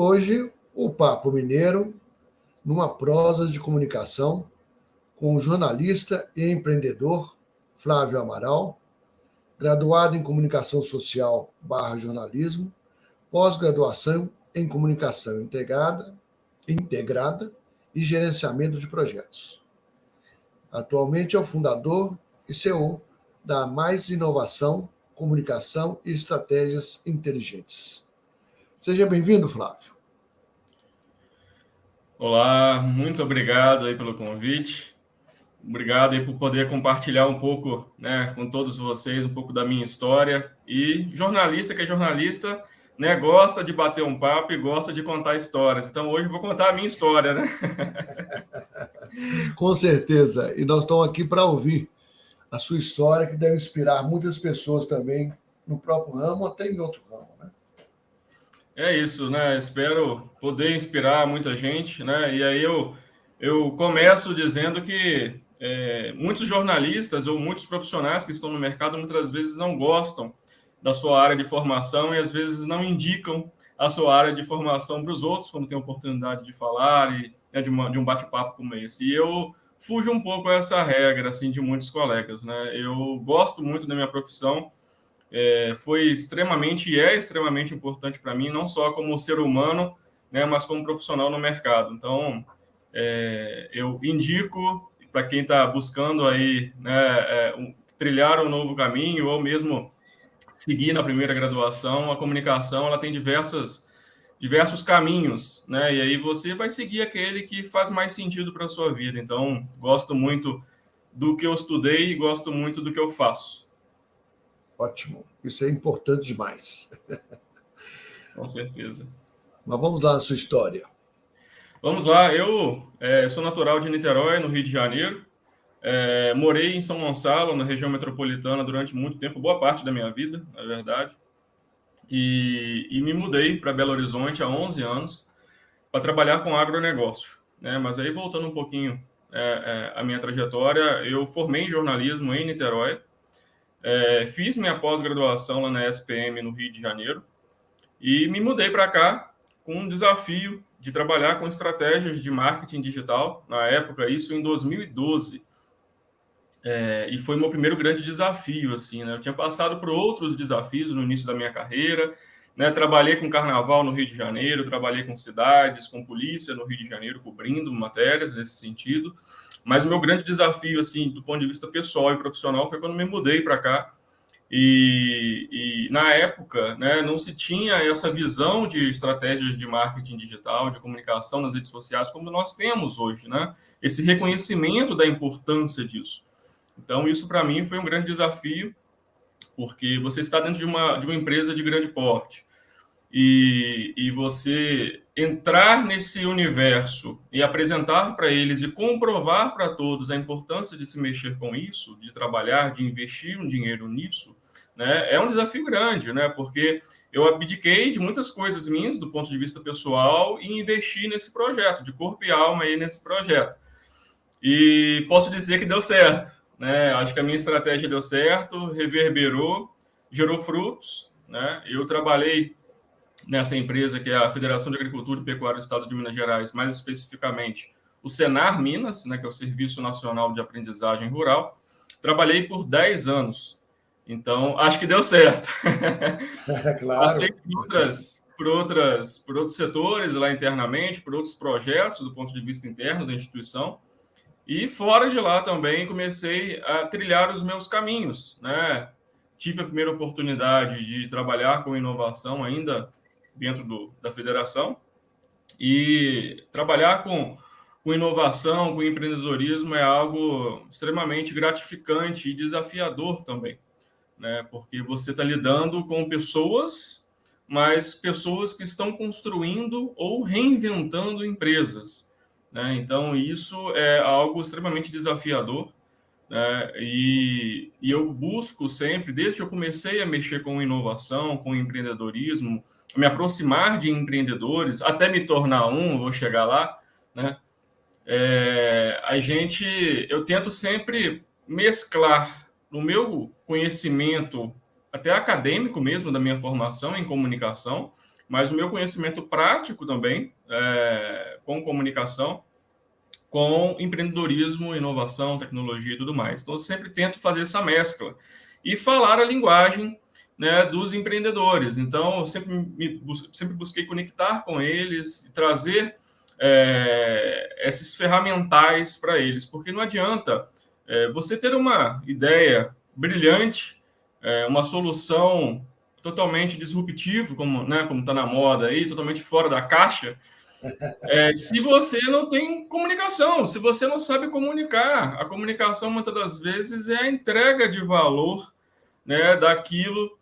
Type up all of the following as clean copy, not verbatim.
Hoje, o Papo Mineiro, numa prosa de comunicação, com o jornalista e empreendedor Flávio Amaral, graduado em Comunicação Social / Jornalismo, pós-graduação em Comunicação Integrada e Gerenciamento de Projetos. Atualmente é o fundador e CEO da Mais Inovação, Comunicação e Estratégias Inteligentes. Seja bem-vindo, Flávio. Olá, muito obrigado aí pelo convite. Obrigado aí por poder compartilhar um pouco, com todos vocês, um pouco da minha história. E jornalista que é jornalista, gosta de bater um papo e gosta de contar histórias. Então, hoje eu vou contar a minha história, né? Com certeza. E nós estamos aqui para ouvir a sua história, que deve inspirar muitas pessoas também no próprio ramo, até em outro ramo, né? É isso, né? Espero poder inspirar muita gente, né? E aí eu começo dizendo que muitos jornalistas ou muitos profissionais que estão no mercado muitas vezes não gostam da sua área de formação e às vezes não indicam a sua área de formação para os outros quando tem oportunidade de falar e de um bate-papo como esse. E eu fujo um pouco essa regra assim de muitos colegas, né? Eu gosto muito da minha profissão. Foi extremamente e é extremamente importante para mim, não só como ser humano, mas como profissional no mercado. Então, eu indico para quem está buscando aí, trilhar um novo caminho ou mesmo seguir na primeira graduação, a comunicação ela tem diversos caminhos, né? E aí você vai seguir aquele que faz mais sentido para a sua vida. Então, gosto muito do que eu estudei e gosto muito do que eu faço. Ótimo. Isso é importante demais. Com certeza. Mas vamos lá na sua história. Vamos lá. Eu sou natural de Niterói, no Rio de Janeiro. Morei em São Gonçalo, na região metropolitana, durante muito tempo, boa parte da minha vida, na verdade. E me mudei para Belo Horizonte há 11 anos para trabalhar com agronegócio, né? Mas aí, voltando um pouquinho a minha trajetória, eu formei em jornalismo em Niterói, fiz minha pós-graduação lá na SPM, no Rio de Janeiro, e me mudei para cá com um desafio de trabalhar com estratégias de marketing digital, na época, isso em 2012. E foi o meu primeiro grande desafio, assim, né? Eu tinha passado por outros desafios no início da minha carreira, né? Trabalhei com carnaval no Rio de Janeiro, trabalhei com cidades, com polícia no Rio de Janeiro, cobrindo matérias nesse sentido. Mas o meu grande desafio, assim, do ponto de vista pessoal e profissional, foi quando me mudei para cá. E na época, né, não se tinha essa visão de estratégias de marketing digital, de comunicação nas redes sociais, como nós temos hoje, né? Esse reconhecimento da importância disso. Então, isso para mim foi um grande desafio, porque você está dentro de uma empresa de grande porte e você entrar nesse universo e apresentar para eles e comprovar para todos a importância de se mexer com isso, de trabalhar, de investir um dinheiro nisso, né, é um desafio grande, né, porque eu abdiquei de muitas coisas minhas do ponto de vista pessoal e investi nesse projeto, de corpo e alma aí nesse projeto. E posso dizer que deu certo, né? Acho que a minha estratégia deu certo, reverberou, gerou frutos, né? Eu trabalhei nessa empresa que é a Federação de Agricultura e Pecuária do Estado de Minas Gerais, mais especificamente o Senar Minas, né, que é o Serviço Nacional de Aprendizagem Rural. Trabalhei por 10 anos. Então, acho que deu certo. Claro. Passei por outros setores lá internamente, por outros projetos do ponto de vista interno da instituição. E fora de lá também comecei a trilhar os meus caminhos, né? Tive a primeira oportunidade de trabalhar com inovação ainda dentro da federação e trabalhar com inovação, com empreendedorismo é algo extremamente gratificante e desafiador também, né? Porque você está lidando com pessoas, mas pessoas que estão construindo ou reinventando empresas, né? Então, isso é algo extremamente desafiador, né? E eu busco sempre, desde que eu comecei a mexer com inovação, com empreendedorismo, me aproximar de empreendedores, até me tornar vou chegar lá, né? Eu tento sempre mesclar no meu conhecimento, até acadêmico mesmo, da minha formação em comunicação, mas o meu conhecimento prático também, com comunicação, com empreendedorismo, inovação, tecnologia e tudo mais. Então, eu sempre tento fazer essa mescla e falar a linguagem, né, dos empreendedores. Então, eu sempre busquei conectar com eles e trazer esses ferramentais para eles, porque não adianta você ter uma ideia brilhante, uma solução totalmente disruptiva, como está na moda aí, totalmente fora da caixa, se você não tem comunicação, se você não sabe comunicar. A comunicação, muitas das vezes, é a entrega de valor, né, daquilo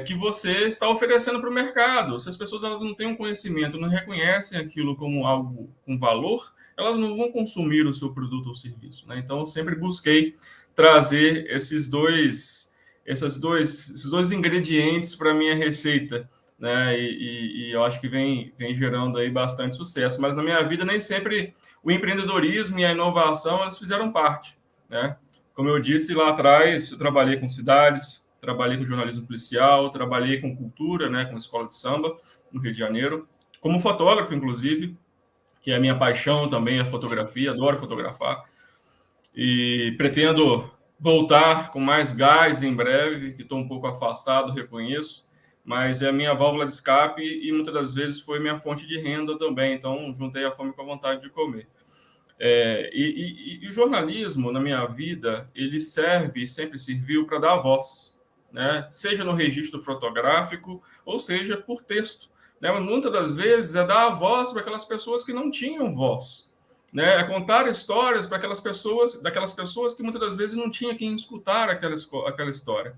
que você está oferecendo para o mercado. Se as pessoas elas não têm um conhecimento, não reconhecem aquilo como algo com valor, elas não vão consumir o seu produto ou serviço, né? Então, eu sempre busquei trazer esses dois ingredientes para a minha receita, né? E eu acho que vem gerando aí bastante sucesso. Mas na minha vida, nem sempre o empreendedorismo e a inovação eles fizeram parte, né? Como eu disse lá atrás, eu trabalhei com cidades, trabalhei com jornalismo policial, trabalhei com cultura, né, com escola de samba no Rio de Janeiro, como fotógrafo, inclusive, que é a minha paixão também, a fotografia, adoro fotografar. E pretendo voltar com mais gás em breve, que estou um pouco afastado, reconheço, mas é a minha válvula de escape e muitas das vezes foi minha fonte de renda também, então juntei a fome com a vontade de comer. E o jornalismo, na minha vida, ele sempre serviu para dar voz, né? Seja no registro fotográfico ou seja por texto, né? Mas muitas das vezes é dar a voz para aquelas pessoas que não tinham voz, né? É contar histórias para daquelas pessoas que muitas das vezes não tinha quem escutar aquela história.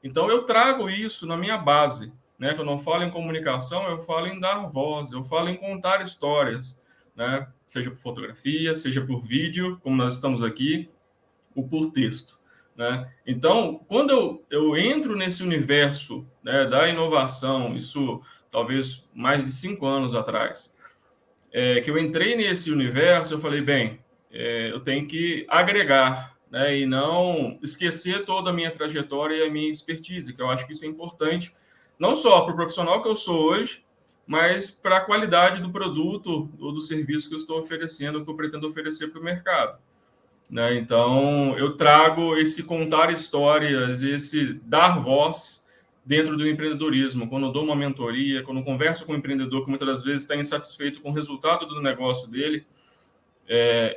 Então eu trago isso na minha base, né? Quando eu falo em comunicação, eu falo em dar voz, eu falo em contar histórias, né? Seja por fotografia, seja por vídeo, como nós estamos aqui, ou por texto, né? Então, quando eu entro nesse universo, né, da inovação, isso talvez mais de 5 anos atrás, que eu entrei nesse universo, eu falei, bem, eu tenho que agregar, né, e não esquecer toda a minha trajetória e a minha expertise, que eu acho que isso é importante, não só para o profissional que eu sou hoje, mas para a qualidade do produto ou do serviço que eu estou oferecendo, que eu pretendo oferecer para o mercado, né? Então, eu trago esse contar histórias, esse dar voz dentro do empreendedorismo. Quando eu dou uma mentoria, quando eu converso com um empreendedor que muitas das vezes está insatisfeito com o resultado do negócio dele,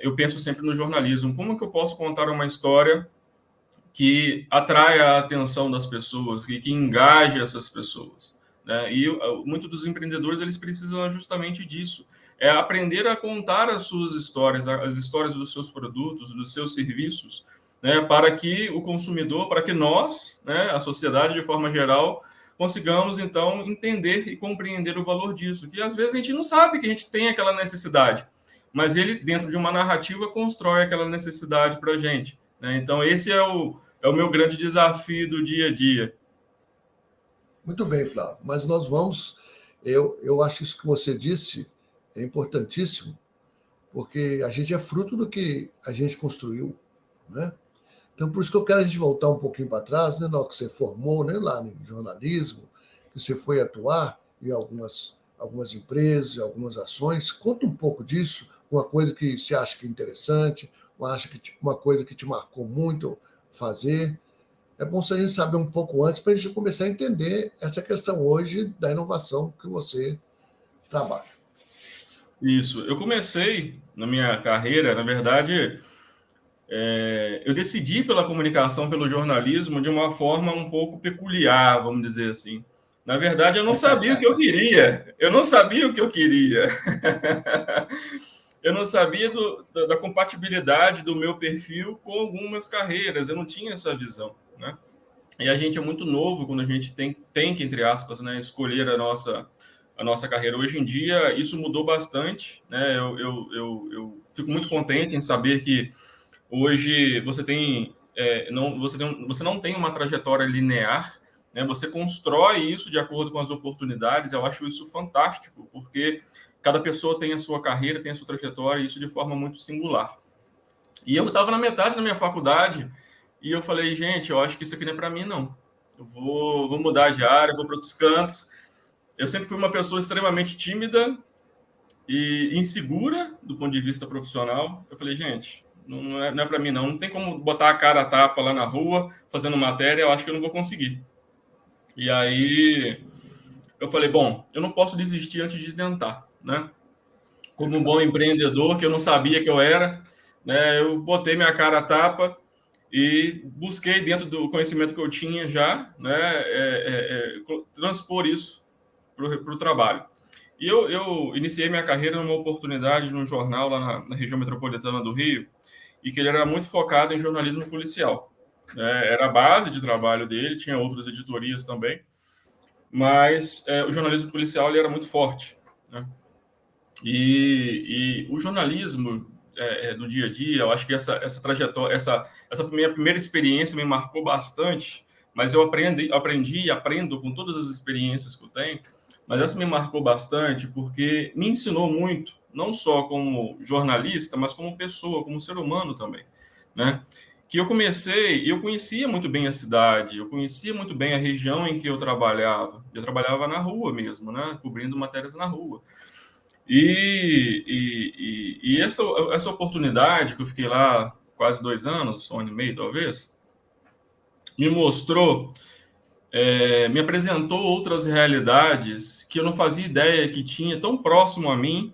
eu penso sempre no jornalismo. Como que eu posso contar uma história que atraia a atenção das pessoas, que engaje essas pessoas, né? E muitos dos empreendedores eles precisam justamente disso, aprender a contar as suas histórias, as histórias dos seus produtos, dos seus serviços, né? Para que o consumidor, para que nós, né, a sociedade de forma geral, consigamos então entender e compreender o valor disso, que às vezes a gente não sabe que a gente tem aquela necessidade, mas ele dentro de uma narrativa constrói aquela necessidade para a gente, né? Então esse é o meu grande desafio do dia a dia. Muito bem, Flávio, mas nós vamos. Eu acho isso que você disse é importantíssimo, porque a gente é fruto do que a gente construiu, né? Então, por isso que eu quero a gente voltar um pouquinho para trás, né, na hora que você formou, né, lá no jornalismo, que você foi atuar em algumas empresas, algumas ações. Conta um pouco disso, uma coisa que você acha que é interessante, uma coisa que te marcou muito fazer. É bom se a gente saber um pouco antes para a gente começar a entender essa questão hoje da inovação que você trabalha. Isso. Eu comecei na minha carreira, na verdade, eu decidi pela comunicação, pelo jornalismo, de uma forma um pouco peculiar, vamos dizer assim. Na verdade, eu não sabia o que eu queria. Eu não sabia o que eu queria. Eu não sabia da compatibilidade do meu perfil com algumas carreiras. Eu não tinha essa visão, né? E a gente é muito novo quando a gente tem que, entre aspas, né, escolher a nossa carreira. Hoje em dia, isso mudou bastante, né? Eu fico muito contente em saber que hoje você não tem uma trajetória linear, né? Você constrói isso de acordo com as oportunidades. Eu acho isso fantástico, porque cada pessoa tem a sua carreira, tem a sua trajetória, e isso de forma muito singular. E eu estava na metade da minha faculdade e eu falei, gente, eu acho que isso aqui não é para mim, não. Eu vou mudar de área, vou para outros cantos. eu sempre fui uma pessoa extremamente tímida e insegura do ponto de vista profissional. Eu falei, gente, não é para mim, não. Não tem como botar a cara a tapa lá na rua, fazendo matéria, eu acho que eu não vou conseguir. E aí eu falei, bom, eu não posso desistir antes de tentar, né? Como um bom empreendedor, que eu não sabia que eu era, né? Eu botei minha cara a tapa e busquei, dentro do conhecimento que eu tinha já, né, transpor isso para o trabalho. E eu iniciei minha carreira numa oportunidade num jornal lá na região metropolitana do Rio, e que ele era muito focado em jornalismo policial. Era a base de trabalho dele, tinha outras editorias também, mas o jornalismo policial ele era muito forte, né? E o jornalismo do dia a dia, eu acho que essa trajetória, essa minha primeira experiência me marcou bastante, mas eu aprendi e aprendo com todas as experiências que eu tenho, mas essa me marcou bastante porque me ensinou muito, não só como jornalista, mas como pessoa, como ser humano também, né? Que eu conhecia muito bem a cidade, eu conhecia muito bem a região em que eu trabalhava na rua mesmo, né? Cobrindo matérias na rua. E essa oportunidade que eu fiquei lá quase 2 anos, 1 ano e meio talvez, me mostrou, me apresentou outras realidades que eu não fazia ideia que tinha tão próximo a mim,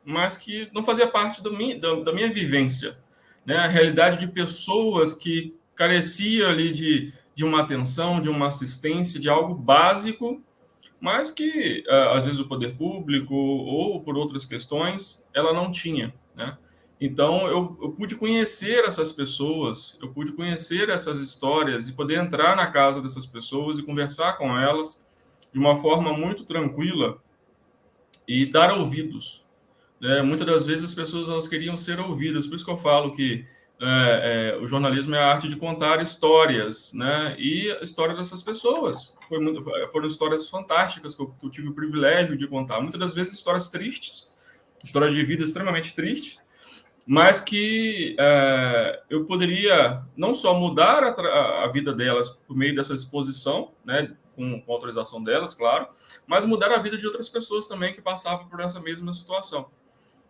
mas que não fazia parte da minha vivência, né? A realidade de pessoas que careciam ali de uma atenção, de uma assistência, de algo básico, mas que às vezes o poder público ou por outras questões ela não tinha, né? Então eu pude conhecer essas pessoas, eu pude conhecer essas histórias e poder entrar na casa dessas pessoas e conversar com elas de uma forma muito tranquila e dar ouvidos, né? Muitas das vezes as pessoas elas queriam ser ouvidas, por isso que eu falo que o jornalismo é a arte de contar histórias, né? E a história dessas pessoas foram histórias fantásticas que eu tive o privilégio de contar. Muitas das vezes histórias tristes, histórias de vida extremamente tristes, mas que eu poderia não só mudar a vida delas por meio dessa exposição, né? Com autorização delas, claro, mas mudar a vida de outras pessoas também que passavam por essa mesma situação.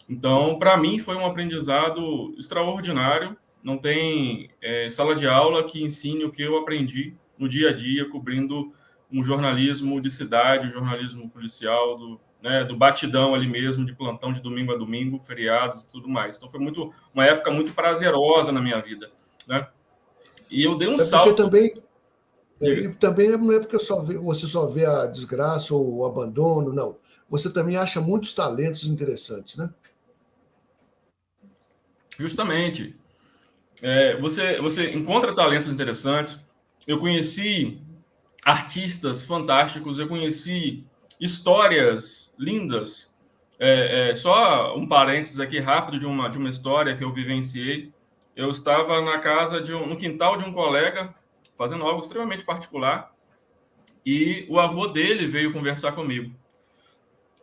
Então, para mim, foi um aprendizado extraordinário. Não tem sala de aula que ensine o que eu aprendi no dia a dia, cobrindo um jornalismo de cidade, um jornalismo policial, do batidão ali mesmo, de plantão de domingo a domingo, feriado e tudo mais. Então, foi uma época muito prazerosa na minha vida, né? E eu dei um É porque salto. também, Diga. e também não é porque você só vê a desgraça ou o abandono, não. Você também acha muitos talentos interessantes, né? Justamente. Você encontra talentos interessantes. Eu conheci artistas fantásticos, eu conheci histórias lindas. Só um parênteses aqui rápido de uma história que eu vivenciei. Eu estava na casa no quintal de um colega, fazendo algo extremamente particular, e o avô dele veio conversar comigo.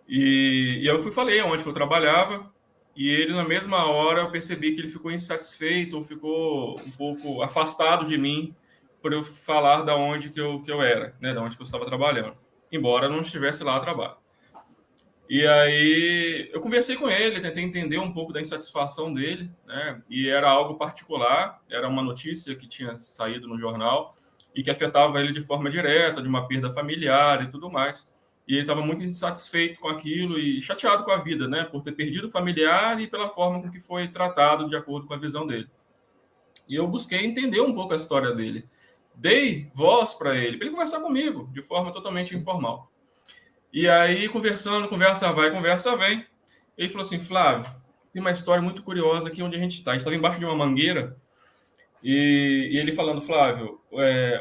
E eu falei onde que eu trabalhava, e ele, na mesma hora, eu percebi que ele ficou insatisfeito, ou ficou um pouco afastado de mim, por eu falar da onde que eu era, né, da onde que eu estava trabalhando, embora não estivesse lá a trabalho. E aí eu conversei com ele, tentei entender um pouco da insatisfação dele, né, e era algo particular, era uma notícia que tinha saído no jornal e que afetava ele de forma direta, de uma perda familiar e tudo mais. E ele estava muito insatisfeito com aquilo e chateado com a vida, né, por ter perdido o familiar e pela forma com que foi tratado de acordo com a visão dele. E eu busquei entender um pouco a história dele. Dei voz para ele conversar comigo de forma totalmente informal. E aí, conversando, conversa vai, conversa vem, ele falou assim, Flávio, tem uma história muito curiosa aqui onde a gente está. A gente estava embaixo de uma mangueira e ele falando, Flávio,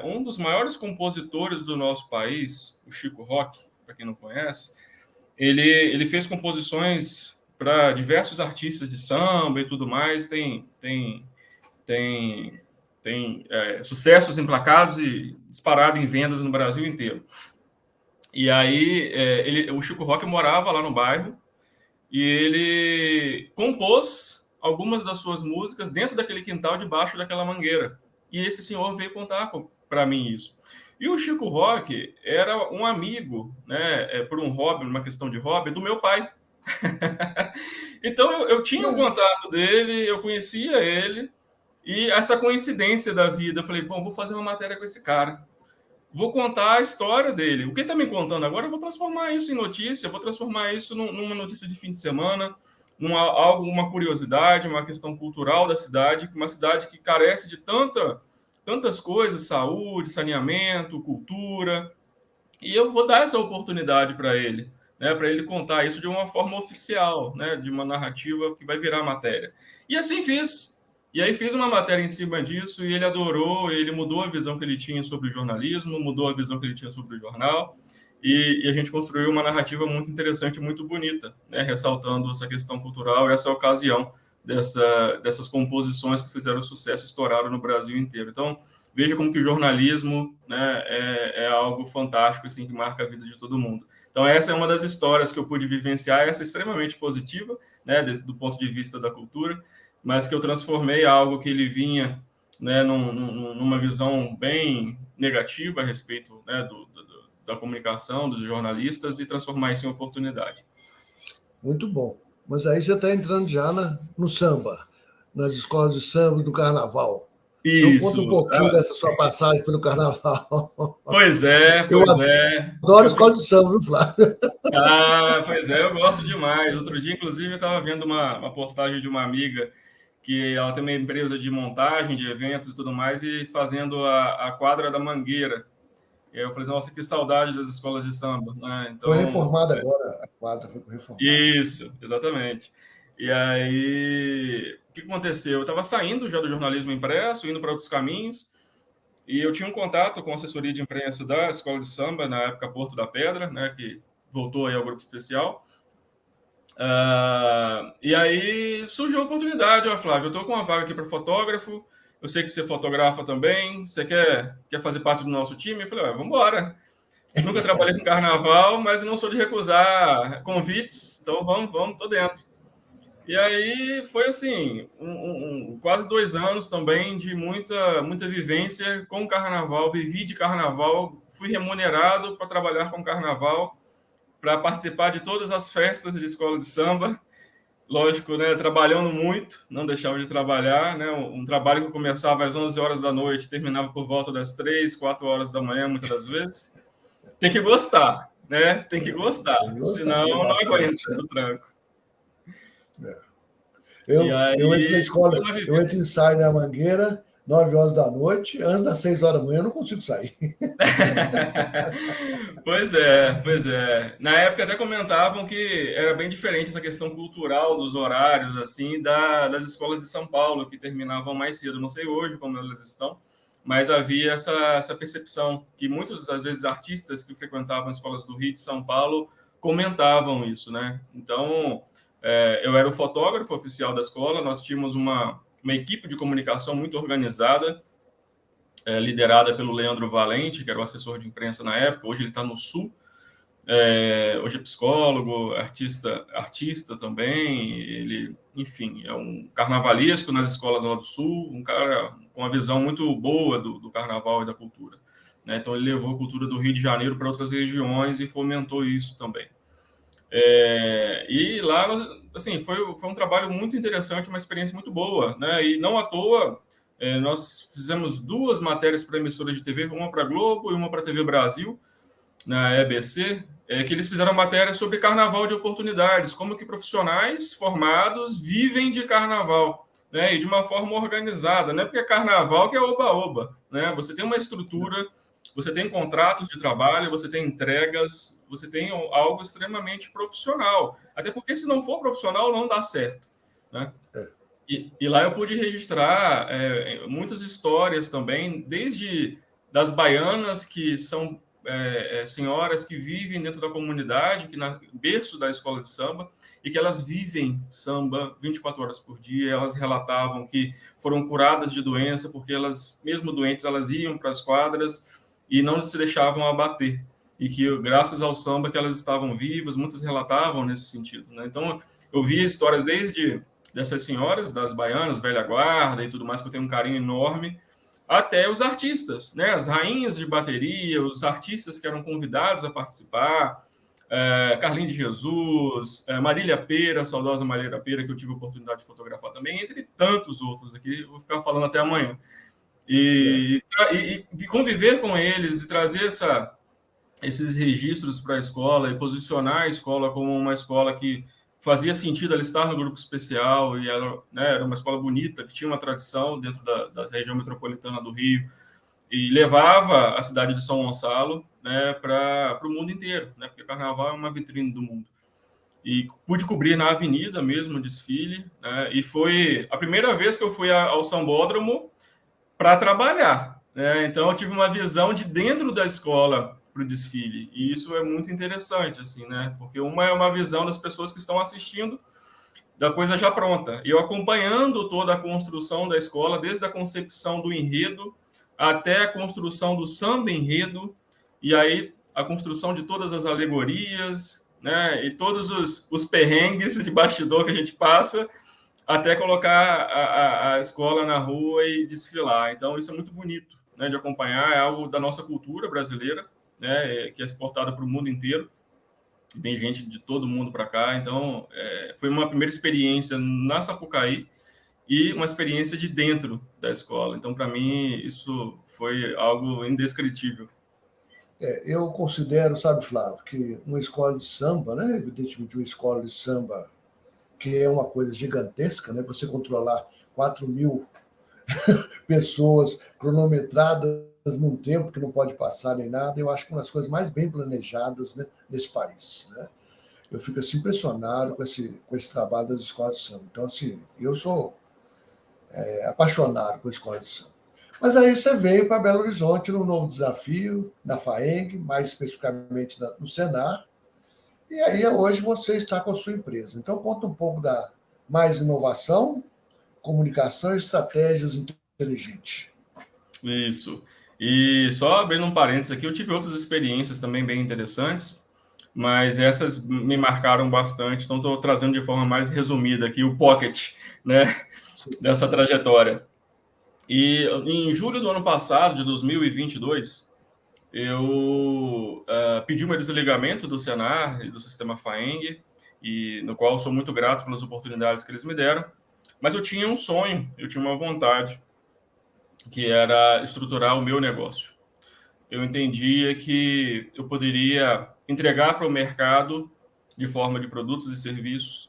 um dos maiores compositores do nosso país, o Chico Roque, para quem não conhece, ele fez composições para diversos artistas de samba e tudo mais, tem sucessos emplacados e disparados em vendas no Brasil inteiro. E aí, o Chico Roque morava lá no bairro e ele compôs algumas das suas músicas dentro daquele quintal debaixo daquela mangueira. E esse senhor veio contar para mim isso. E o Chico Roque era um amigo, né, por um hobby, uma questão de hobby, do meu pai. Então eu tinha o contato dele, eu conhecia ele, e essa coincidência da vida, eu falei, bom, vou fazer uma matéria com esse cara. Vou contar a história dele. O que está me contando agora, eu vou transformar isso em notícia, vou transformar isso numa notícia de fim de semana, uma curiosidade, uma questão cultural da cidade, uma cidade que carece de tantas coisas, saúde, saneamento, cultura, e eu vou dar essa oportunidade para ele, né, para ele contar isso de uma forma oficial, né, de uma narrativa que vai virar matéria. E assim fiz. E aí fiz uma matéria em cima disso e ele adorou, ele mudou a visão que ele tinha sobre o jornalismo, mudou a visão que ele tinha sobre o jornal, e a gente construiu uma narrativa muito interessante, muito bonita, né, ressaltando essa questão cultural, essa ocasião dessas composições que fizeram sucesso, estouraram no Brasil inteiro. Então, veja como que o jornalismo, né, é algo fantástico, assim, que marca a vida de todo mundo. Então, essa é uma das histórias que eu pude vivenciar, essa é extremamente positiva, né, do ponto de vista da cultura, mas que eu transformei algo que ele vinha, né, numa visão bem negativa a respeito, né, da comunicação, dos jornalistas, e transformar isso em oportunidade. Muito bom. Mas aí você está entrando já no samba, nas escolas de samba do carnaval. Então, Isso. conta um pouquinho dessa sua passagem pelo carnaval. Pois é. Adoro escola de samba, viu, Flávio? Pois é, eu gosto demais. Outro dia, inclusive, eu estava vendo uma postagem de uma amiga que ela tem uma empresa de montagem de eventos e tudo mais, e fazendo a quadra da Mangueira. E aí eu falei, nossa, que saudade das escolas de samba, né? Então, foi reformada agora, a quadra foi reformada. Isso, exatamente. E aí, o que aconteceu? Eu estava saindo já do jornalismo impresso, indo para outros caminhos, e eu tinha um contato com a assessoria de imprensa da escola de samba, na época Porto da Pedra, né, que voltou aí ao grupo especial. E aí surgiu a oportunidade, ó, Flávio, eu estou com uma vaga aqui para fotógrafo, eu sei que você fotografa também, você quer fazer parte do nosso time? Eu falei, vamos embora. Nunca trabalhei com carnaval, mas não sou de recusar convites, então vamos, tô dentro. E aí foi assim, quase 2 anos também de muita vivência com carnaval, vivi de carnaval, fui remunerado para trabalhar com carnaval, para participar de todas as festas de escola de samba, lógico, né, trabalhando muito, não deixava de trabalhar, né, um trabalho que começava às 11 horas da noite, terminava por volta das 3, 4 horas da manhã, muitas das vezes. Tem que gostar, né? Tem que gostar, senão não aguenta no tranco. Eu entro na escola, eu entro e saio da Mangueira 9 horas da noite, antes das 6 horas da manhã eu não consigo sair. Pois é. Na época até comentavam que era bem diferente essa questão cultural dos horários, assim, das escolas de São Paulo, que terminavam mais cedo. Não sei hoje como elas estão, mas havia essa percepção que muitos, às vezes, artistas que frequentavam escolas do Rio e de São Paulo comentavam isso, né? Então, eu era o fotógrafo oficial da escola, nós tínhamos uma equipe de comunicação muito organizada, liderada pelo Leandro Valente, que era o assessor de imprensa na época, hoje ele está no Sul, hoje é psicólogo, artista também, ele, enfim, é um carnavalesco nas escolas lá do Sul, um cara com uma visão muito boa do carnaval e da cultura, né? Então ele levou a cultura do Rio de Janeiro para outras regiões e fomentou isso também. E lá, assim, foi um trabalho muito interessante, uma experiência muito boa, né? E não à toa, nós fizemos 2 matérias para emissoras de TV, uma para a Globo e uma para a TV Brasil, na EBC, que eles fizeram matéria sobre carnaval de oportunidades, como que profissionais formados vivem de carnaval, né? E de uma forma organizada, não é porque é carnaval que é oba-oba, né? Você tem uma estrutura, você tem contratos de trabalho, você tem entregas, você tem algo extremamente profissional. Até porque, se não for profissional, não dá certo, né? E lá eu pude registrar muitas histórias também, desde das baianas, que são senhoras que vivem dentro da comunidade, que berço da escola de samba, e que elas vivem samba 24 horas por dia. Elas relatavam que foram curadas de doença, porque elas, mesmo doentes, elas iam para as quadras e não se deixavam abater, e que graças ao samba que elas estavam vivas, muitas relatavam nesse sentido, né? Então eu vi a história desde dessas senhoras, das baianas, velha guarda e tudo mais, que eu tenho um carinho enorme, até os artistas, né? As rainhas de bateria, os artistas que eram convidados a participar, Carlinhos de Jesus, Marília Pêra, a saudosa Marília Pêra, que eu tive a oportunidade de fotografar também, entre tantos outros aqui, vou ficar falando até amanhã. E conviver com eles e trazer esses registros para a escola e posicionar a escola como uma escola que fazia sentido ela estar no grupo especial e ela, né, era uma escola bonita, que tinha uma tradição dentro da região metropolitana do Rio e levava a cidade de São Gonçalo, né, para o mundo inteiro, né, porque o Carnaval é uma vitrine do mundo. E pude cobrir na avenida mesmo o desfile, né, e foi a primeira vez que eu fui ao Sambódromo para trabalhar, né? Então eu tive uma visão de dentro da escola para o desfile, e isso é muito interessante, assim, né? Porque uma é uma visão das pessoas que estão assistindo da coisa já pronta, e eu acompanhando toda a construção da escola, desde a concepção do enredo até a construção do samba enredo, e aí a construção de todas as alegorias, né? E todos os perrengues de bastidor que a gente passa, até colocar a escola na rua e desfilar. Então, isso é muito bonito, né, de acompanhar, é algo da nossa cultura brasileira, né, que é exportada para o mundo inteiro, vem gente de todo mundo para cá. Então, foi uma primeira experiência na Sapucaí e uma experiência de dentro da escola. Então, para mim, isso foi algo indescritível. Eu considero, sabe, Flávio, que uma escola de samba, né, evidentemente uma escola de samba que é uma coisa gigantesca, né? Você controlar 4.000 pessoas cronometradas num tempo que não pode passar nem nada, eu acho que é uma das coisas mais bem planejadas, né, nesse país, né? Eu fico assim impressionado com esse trabalho das escolas de samba. Então, assim, eu sou apaixonado por escola de samba. Mas aí você veio para Belo Horizonte num novo desafio, na FAENG, mais especificamente no Senar, e aí hoje você está com a sua empresa. Então conta um pouco da mais inovação, comunicação e estratégias inteligentes. Isso. E só abrindo um parênteses aqui, eu tive outras experiências também bem interessantes, mas essas me marcaram bastante, então estou trazendo de forma mais resumida aqui o pocket, né, dessa trajetória. E em julho do ano passado, de 2022, eu pedi um desligamento do Senar e do sistema FAENG, e no qual sou muito grato pelas oportunidades que eles me deram, mas eu tinha um sonho, eu tinha uma vontade, que era estruturar o meu negócio. Eu entendia que eu poderia entregar para o mercado, de forma de produtos e serviços,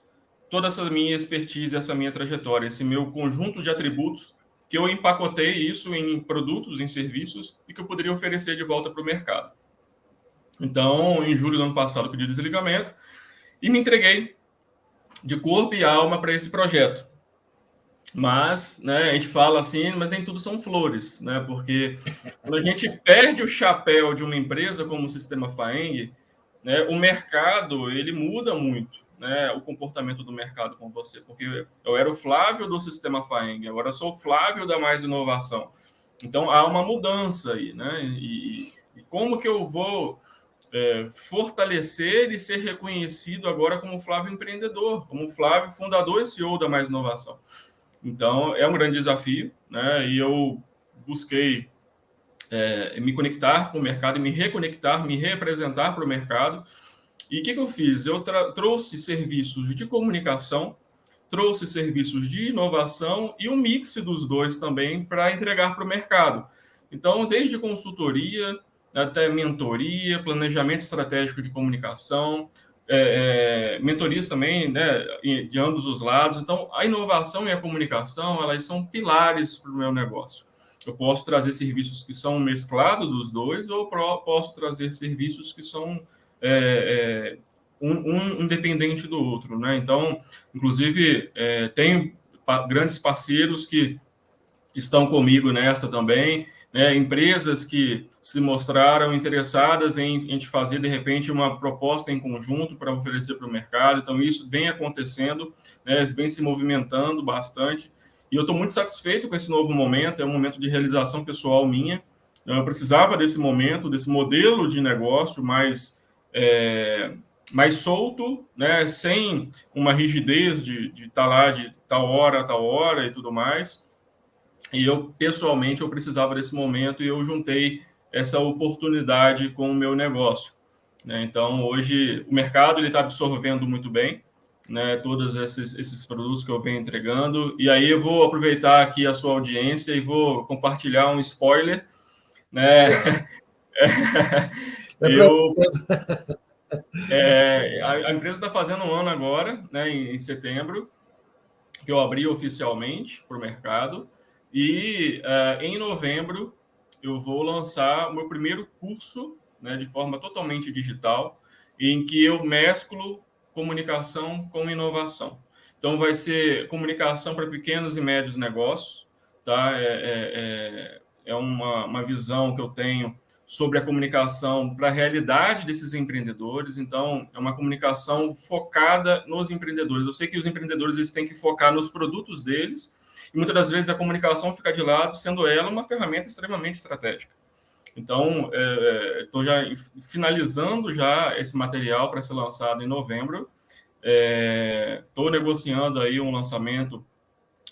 toda essa minha expertise, essa minha trajetória, esse meu conjunto de atributos, que eu empacotei isso em produtos, em serviços, e que eu poderia oferecer de volta para o mercado. Então, em julho do ano passado, eu pedi desligamento e me entreguei de corpo e alma para esse projeto. Mas, né, a gente fala assim, mas nem tudo são flores, né? Porque quando a gente perde o chapéu de uma empresa como o Sistema FAENG, né, o mercado ele muda muito, né? O comportamento do mercado com você, porque eu era o Flávio do Sistema FAENG, agora sou o Flávio da Mais Inovação. Então há uma mudança aí, né? E como que eu vou fortalecer e ser reconhecido agora como Flávio empreendedor, como Flávio fundador e CEO da Mais Inovação? Então, é um grande desafio, né? E eu busquei me conectar com o mercado, me reconectar, me representar para o mercado. E o que eu fiz? Eu trouxe serviços de comunicação, trouxe serviços de inovação e um mix dos dois também para entregar para o mercado. Então, desde consultoria até mentoria, planejamento estratégico de comunicação, mentorias também, né, de ambos os lados. Então, a inovação e a comunicação, elas são pilares para o meu negócio. Eu posso trazer serviços que são mesclados dos dois, ou posso trazer serviços que são um independente do outro, né? Então, inclusive, tem grandes parceiros que estão comigo nessa também, né? Empresas que se mostraram interessadas em a gente fazer, de repente, uma proposta em conjunto para oferecer para o mercado. Então, isso vem acontecendo, né? Vem se movimentando bastante. E eu estou muito satisfeito com esse novo momento, é um momento de realização pessoal minha. Eu precisava desse momento, desse modelo de negócio mais solto, né? Sem uma rigidez de estar lá de tal hora a tal hora e tudo mais. E eu, pessoalmente, eu precisava desse momento e eu juntei essa oportunidade com o meu negócio, né? Então, hoje, o mercado está absorvendo muito bem, né, todos esses produtos que eu venho entregando. E aí eu vou aproveitar aqui a sua audiência e vou compartilhar um spoiler, né? É para A empresa está fazendo um ano agora, né, em setembro, que eu abri oficialmente para o mercado. E em novembro eu vou lançar o meu primeiro curso, né, de forma totalmente digital, em que eu mesclo comunicação com inovação. Então, vai ser comunicação para pequenos e médios negócios, tá? É uma visão que eu tenho sobre a comunicação para a realidade desses empreendedores. Então, é uma comunicação focada nos empreendedores. Eu sei que os empreendedores eles têm que focar nos produtos deles, e muitas das vezes a comunicação fica de lado, sendo ela uma ferramenta extremamente estratégica. Então, estou já finalizando já esse material para ser lançado em novembro. Estou negociando aí um lançamento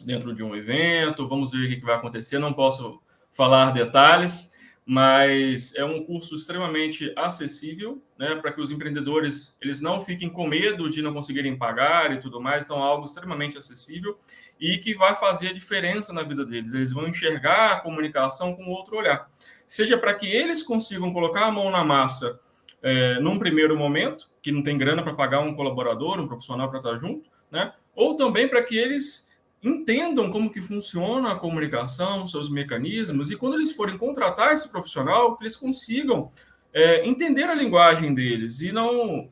dentro de um evento. Vamos ver o que vai acontecer. Não posso falar detalhes, mas é um curso extremamente acessível, né, para que os empreendedores eles não fiquem com medo de não conseguirem pagar e tudo mais. Então, algo extremamente acessível e que vai fazer a diferença na vida deles. Eles vão enxergar a comunicação com outro olhar. Seja para que eles consigam colocar a mão na massa num primeiro momento, que não tem grana para pagar um colaborador, um profissional para estar junto, né? Ou também para que eles entendam como que funciona a comunicação, seus mecanismos, e quando eles forem contratar esse profissional, que eles consigam entender a linguagem deles e não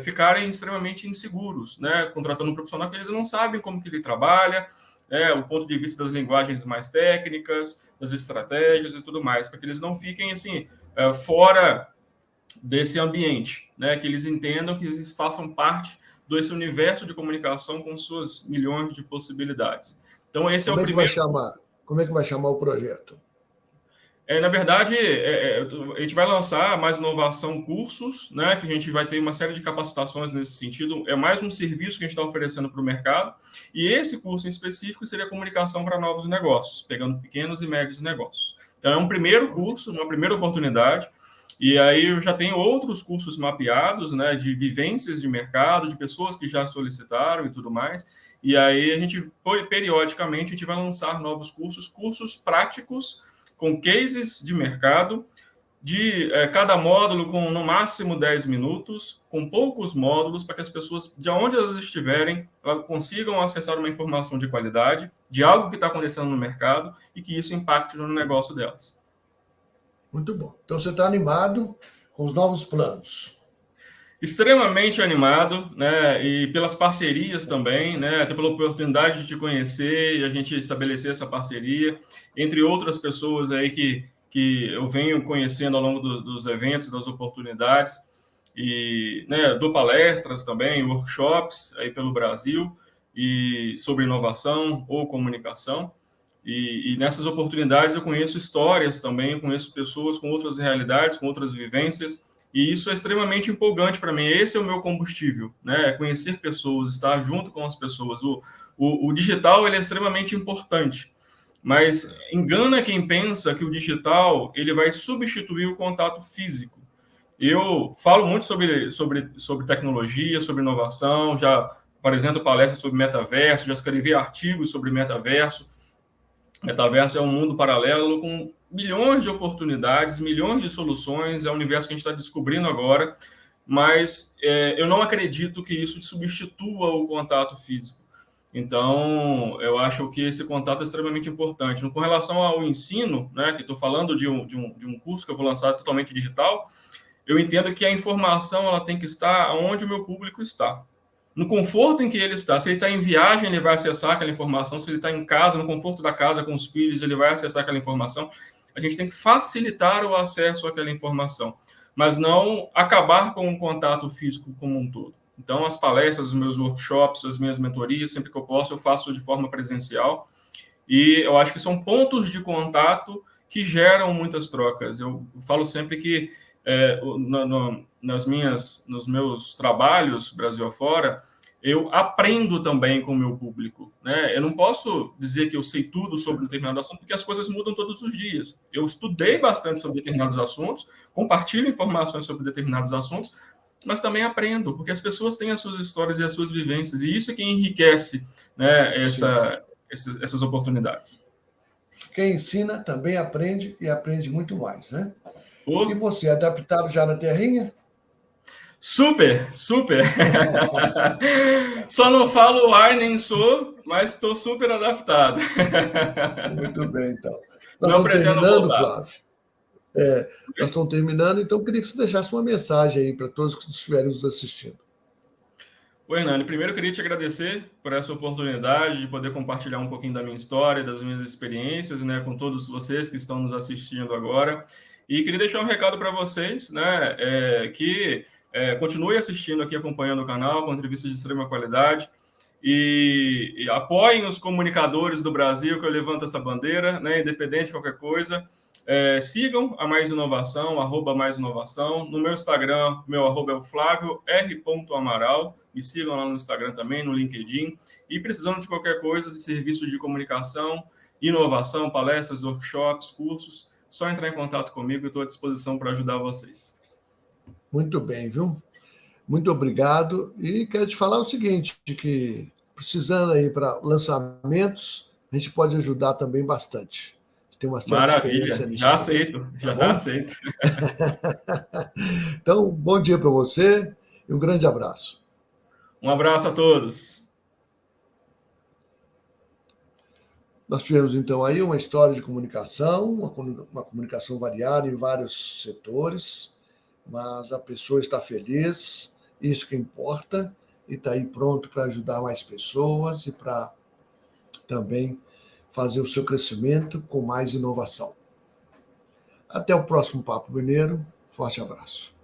ficarem extremamente inseguros, né? Contratando um profissional que eles não sabem como que ele trabalha, o ponto de vista das linguagens mais técnicas, das estratégias e tudo mais, para que eles não fiquem assim fora desse ambiente, né? Que eles entendam que eles façam parte desse universo de comunicação com suas milhões de possibilidades. Então, esse é o primeiro. Como é que vai chamar o projeto? Na verdade, a gente vai lançar mais inovação cursos, né? Que a gente vai ter uma série de capacitações nesse sentido. É mais um serviço que a gente está oferecendo para o mercado. E esse curso em específico seria comunicação para novos negócios, pegando pequenos e médios negócios. Então, é um primeiro curso, uma primeira oportunidade. E aí eu já tenho outros cursos mapeados, né, de vivências de mercado, de pessoas que já solicitaram e tudo mais. E aí a gente, periodicamente, a gente vai lançar novos cursos práticos, com cases de mercado, de cada módulo com no máximo 10 minutos, com poucos módulos, para que as pessoas, de onde elas estiverem, elas consigam acessar uma informação de qualidade, de algo que está acontecendo no mercado, e que isso impacte no negócio delas. Muito bom. Então, você está animado com os novos planos? Extremamente animado, né? E pelas parcerias também, né? Até pela oportunidade de te conhecer e a gente estabelecer essa parceria, entre outras pessoas aí que eu venho conhecendo ao longo dos eventos, das oportunidades, e né, dou palestras também, workshops aí pelo Brasil, e sobre inovação ou comunicação. E nessas oportunidades eu conheço histórias também, eu conheço pessoas com outras realidades, com outras vivências, e isso é extremamente empolgante para mim. Esse é o meu combustível, né? Conhecer pessoas, estar junto com as pessoas. O digital ele é extremamente importante, mas engana quem pensa que o digital ele vai substituir o contato físico. Eu falo muito sobre tecnologia, sobre inovação, já apresento palestras sobre metaverso, já escrevi artigos sobre metaverso. Metaverso é um mundo paralelo com milhões de oportunidades, milhões de soluções, é um universo que a gente está descobrindo agora, mas eu não acredito que isso substitua o contato físico. Então, eu acho que esse contato é extremamente importante. Com relação ao ensino, né, que estou falando de um curso que eu vou lançar totalmente digital, eu entendo que a informação ela tem que estar onde o meu público está. No conforto em que ele está. Se ele está em viagem, ele vai acessar aquela informação. Se ele está em casa, no conforto da casa com os filhos, ele vai acessar aquela informação. A gente tem que facilitar o acesso àquela informação, mas não acabar com o contato físico como um todo. Então, as palestras, os meus workshops, as minhas mentorias, sempre que eu posso, eu faço de forma presencial. E eu acho que são pontos de contato que geram muitas trocas. Eu falo sempre que nos meus trabalhos, Brasil afora, eu aprendo também com o meu público, né? Eu não posso dizer que eu sei tudo sobre um determinado assunto, porque as coisas mudam todos os dias. Eu estudei bastante sobre determinados assuntos, compartilho informações sobre determinados assuntos, mas também aprendo, porque as pessoas têm as suas histórias e as suas vivências, e isso é que enriquece, né, essas oportunidades. Quem ensina também aprende e aprende muito mais, né? E Oh, você, adaptado já na terrinha? super, super. Só não falo ai nem sou, mas estou super adaptado. Muito bem, então. Nós Não estamos pretendo terminando, voltar. Flávio. Nós estamos terminando, então eu queria que você deixasse uma mensagem aí para todos que estiverem nos assistindo. Oi, Hernani, primeiro eu queria te agradecer por essa oportunidade de poder compartilhar um pouquinho da minha história, das minhas experiências, né, com todos vocês que estão nos assistindo agora. E queria deixar um recado para vocês, né, que continue assistindo aqui, acompanhando o canal, com entrevistas de extrema qualidade. E apoiem os comunicadores do Brasil, que eu levanto essa bandeira, né, independente de qualquer coisa. Sigam a Mais Inovação, @Mais Inovação. No meu Instagram, meu arroba é o Flávio R. Amaral. Me sigam lá no Instagram também, no LinkedIn. E precisando de qualquer coisa, de serviços de comunicação, inovação, palestras, workshops, cursos, só entrar em contato comigo, eu estou à disposição para ajudar vocês. Muito bem, viu? Muito obrigado. E quero te falar o seguinte, que precisando aí para lançamentos, a gente pode ajudar também bastante. Tem uma certa experiência Maravilha, nisso já aí. aceito, Tá já está bom? aceito. Então, bom dia para você e um grande abraço. Um abraço a todos. Nós tivemos, então, aí uma história de comunicação, uma comunicação variada em vários setores, mas a pessoa está feliz, isso que importa, e está aí pronto para ajudar mais pessoas e para também fazer o seu crescimento com mais inovação. Até o próximo Papo Mineiro. Forte abraço.